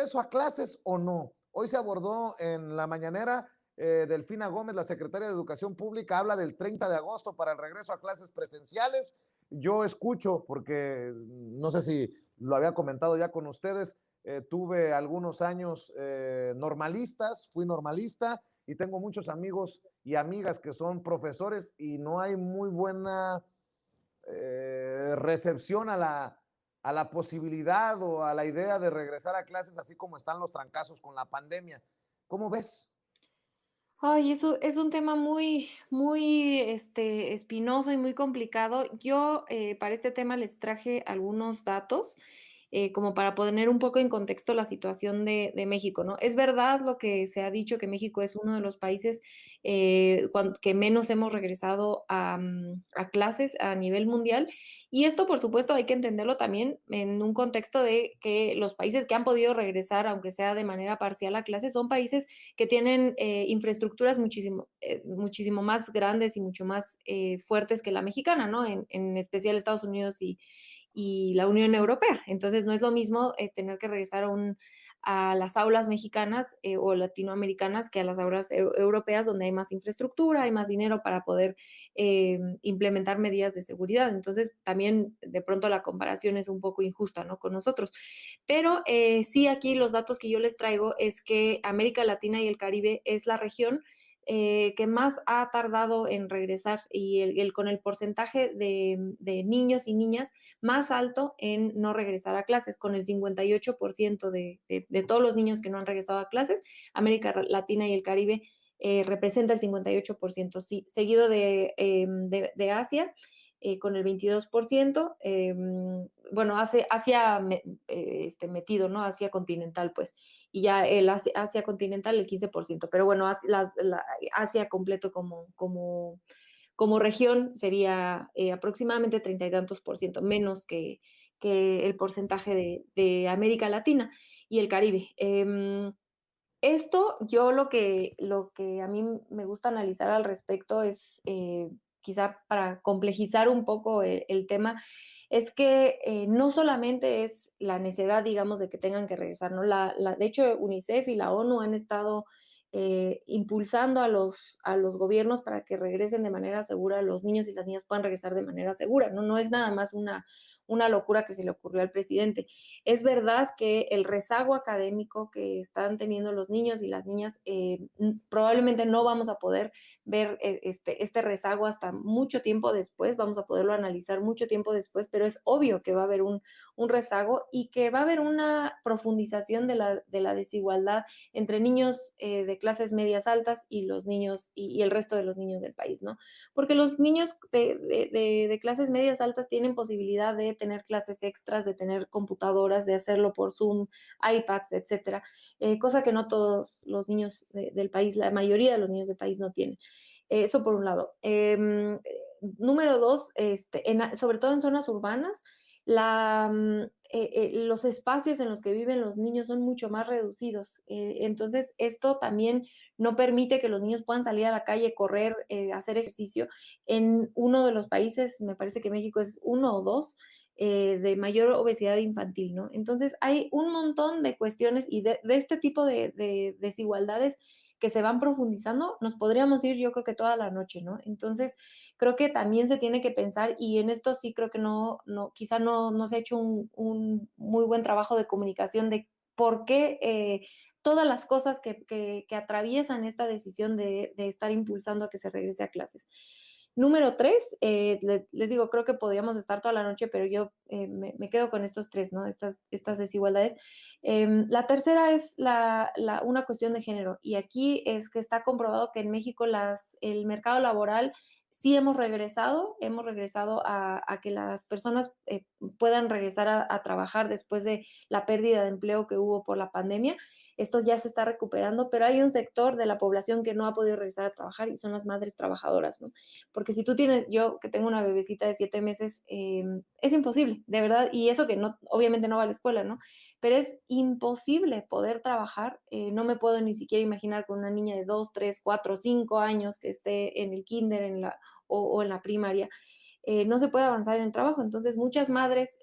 ¿regreso a clases o no? Hoy se abordó en la mañanera. Delfina Gómez, la secretaria de Educación Pública, habla del 30 de agosto para el regreso a clases presenciales. Yo escucho, porque no sé si lo había comentado ya con ustedes, tuve algunos años normalistas, fui normalista y tengo muchos amigos y amigas que son profesores y no hay muy buena recepción a la posibilidad o a la idea de regresar a clases así como están los trancazos con la pandemia. ¿Cómo ves? Ay, eso es un tema muy, espinoso y muy complicado. Yo, para este tema les traje algunos datos, como para poner un poco en contexto la situación de México, ¿no? Es verdad lo que se ha dicho, que México es uno de los países, que menos hemos regresado a clases a nivel mundial, y esto, por supuesto, hay que entenderlo también en un contexto de que los países que han podido regresar, aunque sea de manera parcial a clases, son países que tienen infraestructuras muchísimo más grandes y mucho más fuertes que la mexicana, ¿no? En especial Estados Unidos y la Unión Europea. Entonces, no es lo mismo tener que regresar a las aulas mexicanas o latinoamericanas que a las aulas europeas, donde hay más infraestructura, hay más dinero para poder implementar medidas de seguridad. Entonces, también de pronto la comparación es un poco injusta, ¿no? Con nosotros. Pero sí, aquí los datos que yo les traigo es que América Latina y el Caribe es la región que más ha tardado en regresar y con el porcentaje de niños y niñas más alto en no regresar a clases, con el 58% de todos los niños que no han regresado a clases. América Latina y el Caribe representa el 58%, sí, seguido de Asia con el 22%, bueno, Asia metido, ¿no? Asia continental, pues, y ya el Asia continental el 15%, pero bueno, Asia completo como región sería aproximadamente 30 y tantos por ciento, menos que el porcentaje de América Latina y el Caribe. Esto yo lo que a mí me gusta analizar al respecto es, quizá para complejizar un poco el tema, es que, no solamente es la necedad, digamos, de que tengan que regresar, ¿no? De hecho, UNICEF y la ONU han estado, impulsando a los gobiernos para que regresen de manera segura, los niños y las niñas puedan regresar de manera segura, ¿no? No es nada más una locura que se le ocurrió al presidente. Es verdad que el rezago académico que están teniendo los niños y las niñas, probablemente no vamos a poder ver este rezago hasta mucho tiempo después, vamos a poderlo analizar mucho tiempo después, pero es obvio que va a haber un rezago y que va a haber una profundización de la desigualdad entre niños de clases medias altas y los niños y el resto de los niños del país, ¿no? Porque los niños de clases medias altas tienen posibilidad de tener clases extras, de tener computadoras, de hacerlo por Zoom, iPads, etcétera, cosa que no todos los niños del país, la mayoría de los niños del país no tienen. Eso por un lado. Número dos, sobre todo en zonas urbanas, los espacios en los que viven los niños son mucho más reducidos. Entonces, esto también no permite que los niños puedan salir a la calle, correr, hacer ejercicio. En uno de los países, me parece que México es uno o dos, de mayor obesidad infantil, ¿no? Entonces, hay un montón de cuestiones y de este tipo de desigualdades que se van profundizando, nos podríamos ir yo creo que toda la noche, ¿no? Entonces, creo que también se tiene que pensar, y en esto sí creo que quizá no se ha hecho un muy buen trabajo de comunicación de por qué todas las cosas que atraviesan esta decisión de estar impulsando a que se regrese a clases. Número tres, les digo, creo que podríamos estar toda la noche, pero yo me quedo con estos tres, ¿no? Estas desigualdades. La tercera es una cuestión de género, y aquí es que está comprobado que en México el mercado laboral sí hemos regresado a que las personas puedan regresar a trabajar después de la pérdida de empleo que hubo por la pandemia. Esto ya se está recuperando, pero hay un sector de la población que no ha podido regresar a trabajar y son las madres trabajadoras, ¿no? Porque si tú tienes, yo que tengo una bebecita de 7 meses, es imposible, de verdad, y eso que no, obviamente no va a la escuela, ¿no? Pero es imposible poder trabajar. No me puedo ni siquiera imaginar con una niña de 2, 3, 4, 5 años que esté en el kinder o en la primaria. no se puede avanzar en el trabajo. Entonces, muchas madres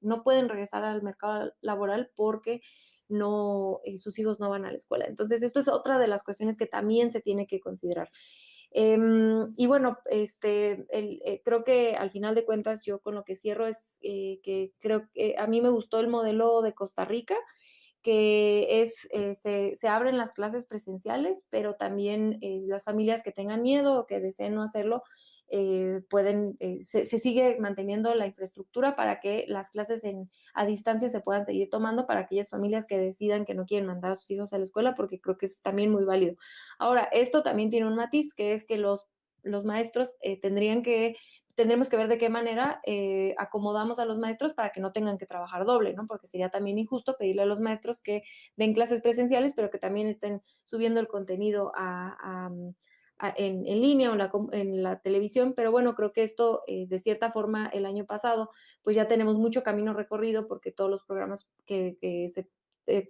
no pueden regresar al mercado laboral porque no, sus hijos no van a la escuela. Entonces, esto es otra de las cuestiones que también se tiene que considerar. Y bueno, creo que al final de cuentas yo con lo que cierro es que creo que a mí me gustó el modelo de Costa Rica, que se abren las clases presenciales, pero también las familias que tengan miedo o que deseen no hacerlo, se sigue manteniendo la infraestructura para que las clases a distancia se puedan seguir tomando para aquellas familias que decidan que no quieren mandar a sus hijos a la escuela, porque creo que es también muy válido. Ahora, esto también tiene un matiz, que es que los maestros tendremos que ver de qué manera acomodamos a los maestros para que no tengan que trabajar doble, ¿no? Porque sería también injusto pedirle a los maestros que den clases presenciales, pero que también estén subiendo el contenido en línea o en la televisión. Pero bueno, creo que esto, de cierta forma, el año pasado, pues ya tenemos mucho camino recorrido porque todos los programas que se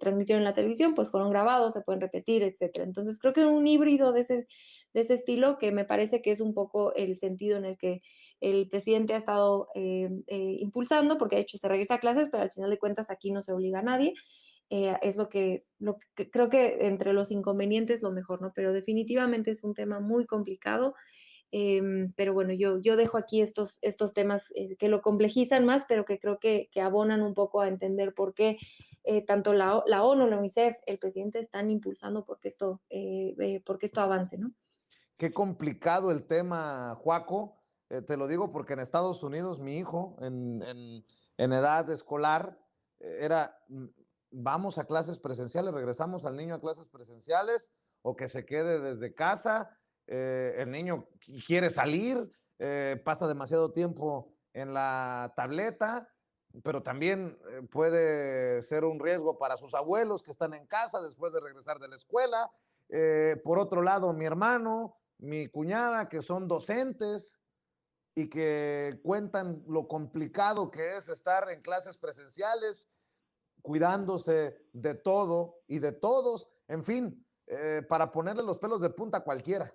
transmitieron en la televisión, pues fueron grabados, se pueden repetir, etcétera. Entonces, creo que un híbrido de ese estilo, que me parece que es un poco el sentido en el que el presidente ha estado impulsando, porque de hecho se regresa a clases, pero al final de cuentas aquí no se obliga a nadie. Es lo que creo que entre los inconvenientes lo mejor, ¿no? Pero definitivamente es un tema muy complicado. Pero bueno, yo dejo aquí estos temas que lo complejizan más, pero que creo que abonan un poco a entender por qué tanto la ONU, la UNICEF, el presidente están impulsando porque esto avance, ¿no? Qué complicado el tema, Joaco. Te lo digo porque en Estados Unidos mi hijo en edad escolar era, vamos a clases presenciales, regresamos al niño a clases presenciales o que se quede desde casa. El niño quiere salir, pasa demasiado tiempo en la tableta, pero también puede ser un riesgo para sus abuelos que están en casa después de regresar de la escuela. Por otro lado, mi hermano, mi cuñada, que son docentes y que cuentan lo complicado que es estar en clases presenciales, cuidándose de todo y de todos, en fin, para ponerle los pelos de punta a cualquiera.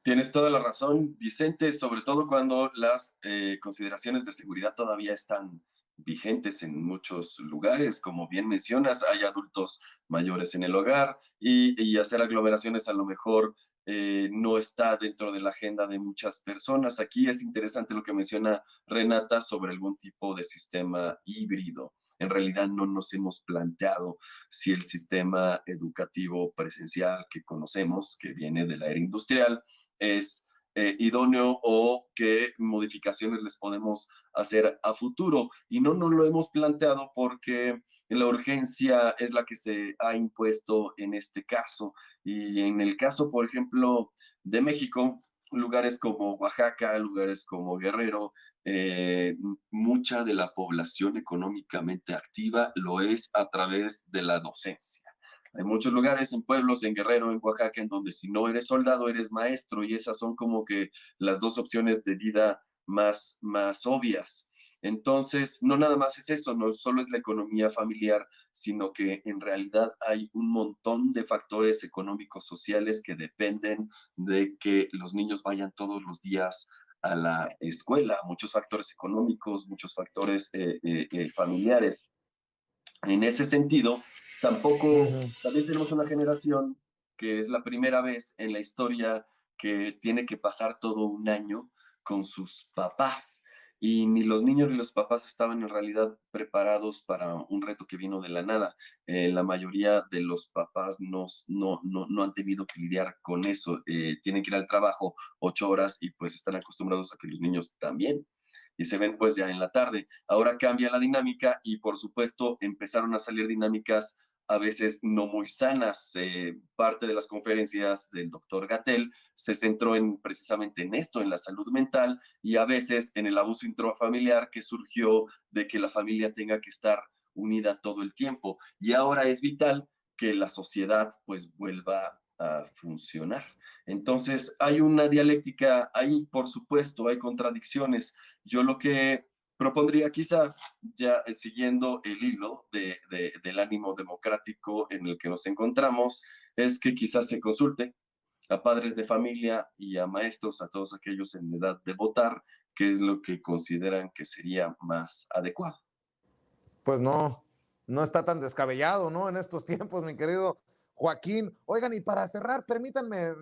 Tienes toda la razón, Vicente, sobre todo cuando las consideraciones de seguridad todavía están vigentes en muchos lugares. Como bien mencionas, hay adultos mayores en el hogar y hacer aglomeraciones a lo mejor no está dentro de la agenda de muchas personas. Aquí es interesante lo que menciona Renata sobre algún tipo de sistema híbrido. En realidad no nos hemos planteado si el sistema educativo presencial que conocemos, que viene de la era industrial, es idóneo o qué modificaciones les podemos hacer a futuro. Y no nos lo hemos planteado porque la urgencia es la que se ha impuesto en este caso. Y en el caso, por ejemplo, de México, lugares como Oaxaca, lugares como Guerrero, mucha de la población económicamente activa lo es a través de la docencia. Hay muchos lugares en pueblos, en Guerrero, en Oaxaca, en donde si no eres soldado, eres maestro, y esas son como que las dos opciones de vida más obvias. Entonces, no nada más es eso, no solo es la economía familiar, sino que en realidad hay un montón de factores económicos, sociales que dependen de que los niños vayan todos los días a la escuela, muchos factores económicos, muchos factores familiares. En ese sentido, tampoco, Ujú. también tenemos una generación que es la primera vez en la historia que tiene que pasar todo un año con sus papás. Y ni los niños ni los papás estaban en realidad preparados para un reto que vino de la nada. La mayoría de los papás no han tenido que lidiar con eso. Tienen que ir al trabajo 8 horas y pues están acostumbrados a que los niños también y se ven pues ya en la tarde. Ahora cambia la dinámica y por supuesto empezaron a salir dinámicas a veces no muy sanas. Parte de las conferencias del doctor Gatell se centró precisamente en esto, en la salud mental y a veces en el abuso intrafamiliar que surgió de que la familia tenga que estar unida todo el tiempo. Y ahora es vital que la sociedad pues vuelva a funcionar. Entonces hay una dialéctica ahí, por supuesto, hay contradicciones. Yo lo que propondría quizá, ya siguiendo el hilo del ánimo democrático en el que nos encontramos, es que quizás se consulte a padres de familia y a maestros, a todos aquellos en edad de votar, qué es lo que consideran que sería más adecuado. Pues no, no está tan descabellado, ¿no? En estos tiempos, mi querido Joaquín. Oigan, y para cerrar, permítanme